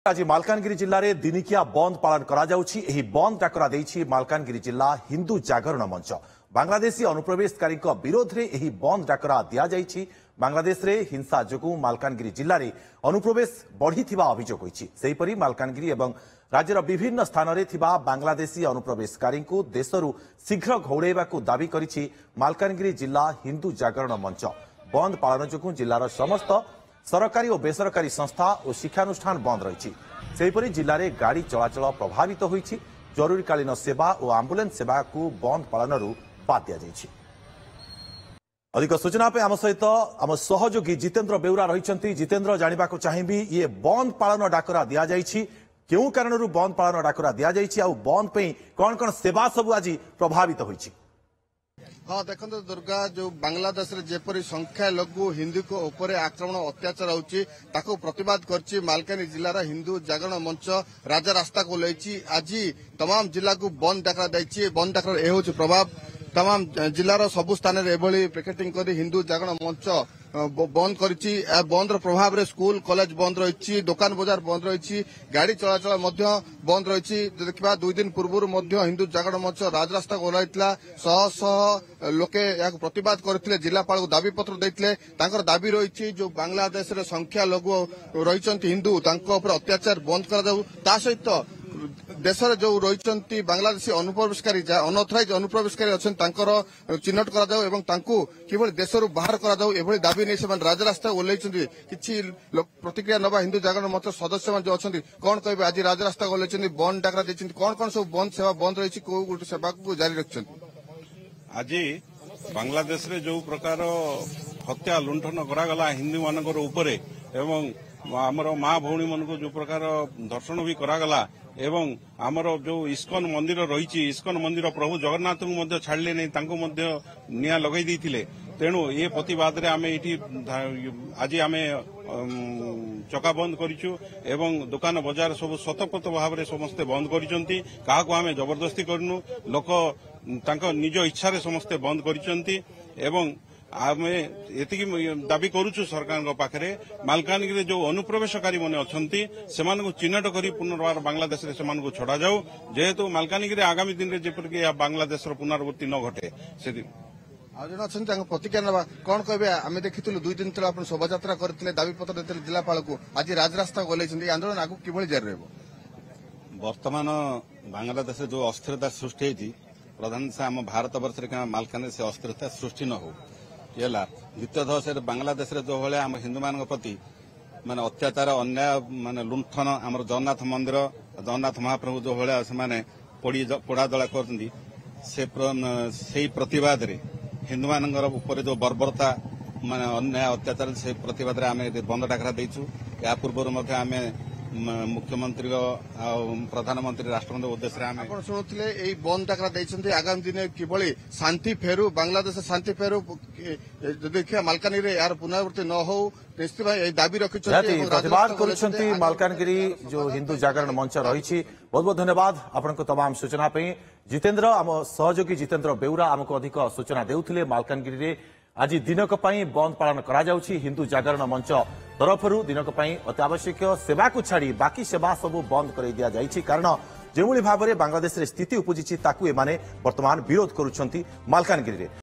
आज मालकानगिरी जिले में दिनिकिया बंद पालन करा जाउछि। एही बंद डाकरा देइछि मालकानगिरी जिला हिंदू जागरण मंच। बांग्लादेशी अनुप्रवेशकारी विरोध में एही बंद डाकरा दिया जाइछि। बांग्लादेश रे हिंसा जोगु मालकानगिरी जिले में अनुप्रवेश बढ़िथिबा अभियोग होइछि। सेहिपरि मालकानगिरी एवं राज्यर विभिन्न स्थान में थिबा बांग्लादेशी अनुप्रवेशकारी देशरू शीघ्र घौड़ाइबाकू दाबी करिछि मालकानगिरी जिला हिंदू जागरण मंच। बंद पालन जोगु जिलार समस्त सरकारी और बेसरकारी संस्था और शिक्षानुष्ठान बंद रही। सेहिपरि जिले में गाड़ी चलाचल प्रभावित होइछि। जरूरीकालीन सेवा और आंबुलेंस सेवा को बंद पालन बाद दिया जाइछि। अधिक सूचना पे आम सहित आम सहयोगी जितेंद्र बेउरा रही। जितेंद्र जानिबा को चाहिबी ये बंद पालन डाकरा दिया जाइछि केउ कारणरू बंद पालन डाकरा दिया जाइछि आ बंद पे कौन कौन सेवा सब आज प्रभावित होइछि। हाँ देखो दुर्गा जो बांग्लादेश रे जेपरी संख्या लघु हिंदू को ऊपर आक्रमण अत्याचार होची ताको प्रतिवाद करछि मालकानगिरी जिलार हिंदू जागरण मंच राजा रास्ता को लेछि। आज तमाम जिला को बंद डाकरा दैछि। बंद डाकरा ए होछि प्रभाव तमाम जिलार सबु स्थान रे एभली पिकेटिंग करी हिंदू जागरण मंच बंद करिछि। बंद प्रभाव रे स्कूल कॉलेज बंद रही, दुकान बाजार बंद रही, गाड़ी चलाचल बंद रही। देखा 2 दिन पूर्व हिंदू जागरण मंच राजरास्ता ओह्लाइला। शह शह लोके या प्रतिवाद करते जिलापाल को दाबी पत्र देते। दाबी रही जो बांग्लादेश रे संख्या लघु रही हिंदू अत्याचार बंद कर सहित देश जो रही बांग्लादेशी अनुप्रवेशकारी अनअथराइज अनुप्रवेशकारी अच्छा चिन्हट कर देश बाहर कर दाबी नहीं से राजरास्ता ओह्ल कि प्रतिक्रिया नवा हिंदू जागरण मंच सदस्य जो अच्छा कौन कहे आज राजरास्ता ओह्ल बंद डाकरा देते कौन कौन सब बंद सेवा बंद रही कौ गोटे सेवा को जारी रखिंट। आज बांग्लादेश रे जो प्रकार हत्या लुंठन करागला हिंदू मानकर उपरे एवं आमर माँ भौणी मन को जो प्रकार दर्शन भी करागला एवं आमर जो इस्कन मंदिर रही इस्कन मंदिर प्रभु जगन्नाथ को छाड़ले नहीं निया लगे देते। तेणु ये प्रतिवाद रे आमे इठी आज आमे चका बंद करिछु एवं दुकान बाजार सब स्वतःप्रत भाव में समस्ते बंद करिसंती। काहाको आमे जबरदस्ती करनु लोक तांको निज इच्छा रे समस्ते बंद करिसंती एवं आमे एतिकी दाबी करूछु सरकार पाखरे मालकानगिरी जो अनुप्रवेशकारी माने अछंती सेमानकु चिन्हट करी पुनर्बार बांग्लादेश रे सेमानकु छड़ा जाऊ जेहेतु मालकानगिरी आगामी दिन रे जेपरके बांग्लादेश रो पुनरावृत्ति न घटे से आज जन प्रतिक्रिया ना कौन कहे आम देखी 2 दिन तले आप शोभा यात्रा करते दाबी पत्र देते जिलापाल को आज राजरास्ता ओह्लैछन्ती आंदोलन आगु किभଳି जारी रहबो। वर्तमान बांग्लादेश जो अस्थिरता सृष्टि होती प्रधान से आम भारत वर्ष मालकानगिरी से अस्थिरता सृष्टि न हो येला द्वितीयतः से बांग्लादेश जो भाई आम हिंदू मान प्रति माने अत्याचार अन्याय माने लुंठन आम जगन्नाथ मंदिर जगन्नाथ महाप्रभु जो भाया से पोड़ा जला कर प्रतिवाद रे हिंदू मान जो बर्बरता माने अन्याय अत्याचार से प्रतिवाद रे आमे बंद डाकरा देइछु। या पूर्व आम मुख्यमंत्री प्रधानमंत्री राष्ट्रपति उद्देश्य आम शुणुले यही बंद डाकरा देइछन्ती आगामी दिन किभଳି शांति फेरू बांग्लादेश शांति फेरू देखिए मालकानगिरी यार पुनरावृत्ति न हो निश्चित भाई दाबी रखिछन्ती प्रतिवाद करुछन्ती मालकानगिरी जो हिंदू जागरण मंच रही। बहुत बहुत धन्यवाद आपनको तमाम सूचना पे जितेंद्र। आम सहयोगी जितेंद्र बेउरा आमको अधिक सूचना देउथिले मालकानगिरी रे आज दिनक पई बंद पालन करा जाउछि। हिंदू जागरण मंच तरफरु दिनक पई अत्यावश्यक सेवा को छाड़ी बाकी सेवा सब बंद कर दिया जाइछि कारण जेभଳି भाव में बांग्लादेश रे स्थिति उपजिछि ताकू एमाने वर्तमान विरोध करुछन्ती मालकानगिरी रे।